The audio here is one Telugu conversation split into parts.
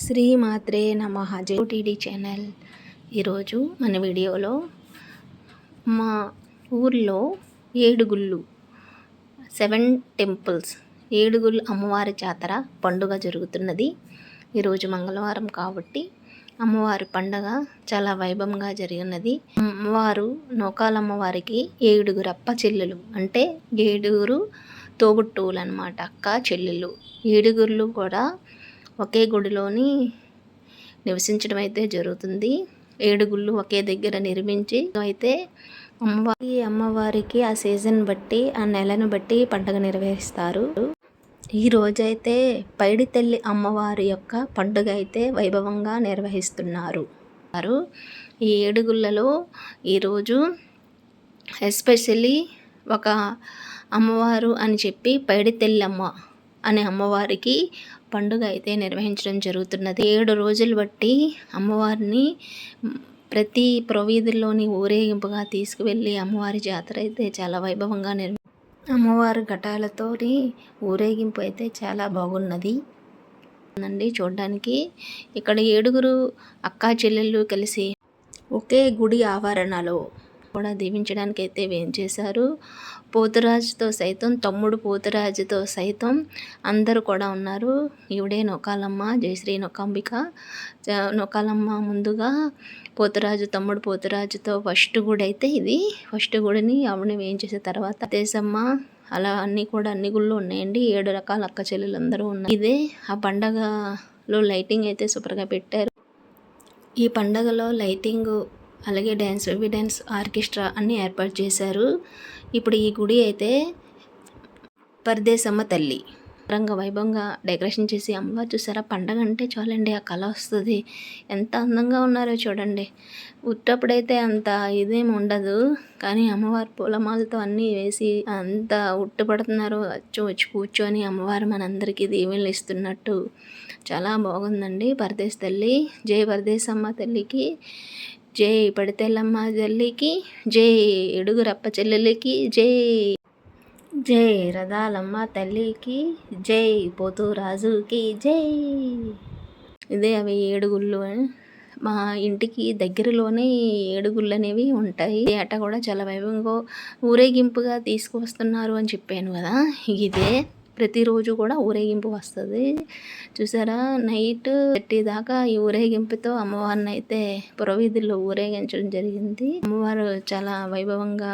శ్రీమాత్రే నమః. JTD channel. ఈరోజు మన వీడియోలో మా ఊర్లో ఏడుగుళ్ళు 7 టెంపుల్స్ ఏడుగుళ్ళు అమ్మవారి జాతర పండుగ జరుగుతున్నది. ఈరోజు మంగళవారం కాబట్టి అమ్మవారి పండగ చాలా వైభవంగా జరిగినది. అమ్మవారు నూకాలమ్మవారికి 7 అప్ప చెల్లెలు, అంటే 7 తోబుట్టువులు అన్నమాట, అక్క చెల్లెళ్ళు. 7 కూడా ఒకే గుడిలోని నివసించడం అయితే జరుగుతుంది. 7 గుళ్ళు ఒకే దగ్గర నిర్మించి అయితే అమ్మవారికి ఆ సీజన్ బట్టి, ఆ నెలను బట్టి పండుగ నిర్వహిస్తారు. ఈ రోజైతే పైడి తల్లి అమ్మవారి యొక్క పండుగ అయితే వైభవంగా నిర్వహిస్తున్నారు. ఈ 7 గుళ్ళలో ఈరోజు ఎస్పెషల్లీ ఒక అమ్మవారు అని చెప్పి పైడి తల్లి అమ్మ అనే అమ్మవారికి పండుగ అయితే నిర్వహించడం జరుగుతున్నది. 7 రోజులు బట్టి అమ్మవారిని ప్రతి ప్రవీధుల్లోని ఊరేగింపుగా తీసుకువెళ్ళి అమ్మవారి జాతర అయితే చాలా వైభవంగా అమ్మవారి ఘటాలతోని ఊరేగింపు అయితే చాలా బాగున్నది చూడడానికి. ఇక్కడ 7 అక్కా చెల్లెళ్ళు కలిసి ఒకే గుడి ఆవరణలో కూడా దీవించడానికి అయితే వేంచేశారు. పోతురాజుతో సైతం, తమ్ముడు పోతురాజుతో సైతం అందరూ కూడా ఉన్నారు. ఈవిడే నూకాలమ్మ, జయశ్రీ నూకాంబిక. నూకాలమ్మ ముందుగా పోతురాజు, తమ్ముడు పోతురాజుతో ఫస్ట్ గుడి అయితే ఇది. ఫస్ట్ గుడిని ఆవిడని వేయించేసిన తర్వాత దేశమ్మ, అలా అన్ని గుళ్ళు ఉన్నాయండి. 7 రకాల అక్క చెల్లెలు అందరూ ఉన్నారు. ఇదే ఆ పండగలో లైటింగ్ అయితే సూపర్గా పెట్టారు. ఈ పండగలో లైటింగ్, అలాగే బేబీ డ్యాన్స్, ఆర్కెస్ట్రా అన్నీ ఏర్పాటు చేశారు. ఇప్పుడు ఈ గుడి అయితే పరదేశమ్మ తల్లి రంగ వైభవంగా డెకరేషన్ చేసి అమ్మవారు చూసారా, పండగ అంటే చాలండి ఆ కళ వస్తుంది. ఎంత అందంగా ఉన్నారో చూడండి. ఉట్టప్పుడైతే అంత ఇదేం ఉండదు, కానీ అమ్మవారు పూలమాలతో అన్నీ వేసి అంత ఉట్టుపడుతున్నారు. వచ్చి కూర్చొని అమ్మవారు మనందరికీ దీవెనలు ఇస్తున్నట్టు చాలా బాగుందండి. పరదేశ తల్లి, జై పరదేశమ్మ తల్లికి, జై పడితెల్లమ్మ తల్లికి, జై 7 అప్ప చెల్లెలకి, జై జై రథాలమ్మ తల్లికి, జై పోతురాజుకి జై. ఇదే అవి 7 గుళ్ళు. మా ఇంటికి దగ్గరలోనే 7 గుళ్ళు అనేవి ఉంటాయి. అట కూడా చాలా వైభవంగా ఊరేగింపుగా తీసుకువస్తున్నారు అని చెప్పాను కదా. ఇదే ప్రతిరోజు కూడా ఊరేగింపు వస్తుంది. చూసారా, నైట్ 30 దాకా ఈ ఊరేగింపుతో అమ్మవారిని అయితే పురవీధుల్లో ఊరేగించడం జరిగింది. అమ్మవారు చాలా వైభవంగా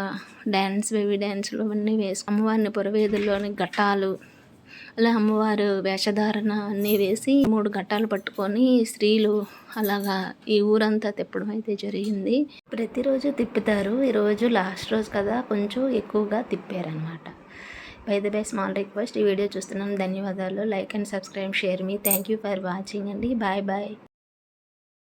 బేబీ డ్యాన్స్లు అన్నీ వేసి అమ్మవారిని పురవీధుల్లోని ఘట్టాలు, అలా అమ్మవారు వేషధారణ అన్నీ వేసి 3 ఘట్టాలు పట్టుకొని స్త్రీలు అలాగా ఈ ఊరంతా తిప్పడం అయితే జరిగింది. ప్రతిరోజు తిప్పుతారు. ఈరోజు లాస్ట్ రోజు కదా, కొంచెం ఎక్కువగా తిప్పారనమాట. By the by small request, ఈ వీడియో చూస్తున్నాం, ధన్యవాదాలు. లైక్ అండ్ సబ్స్క్రైబ్, షేర్ మీ. థ్యాంక్ యూ ఫర్ వాచింగ్ అండి. Bye bye.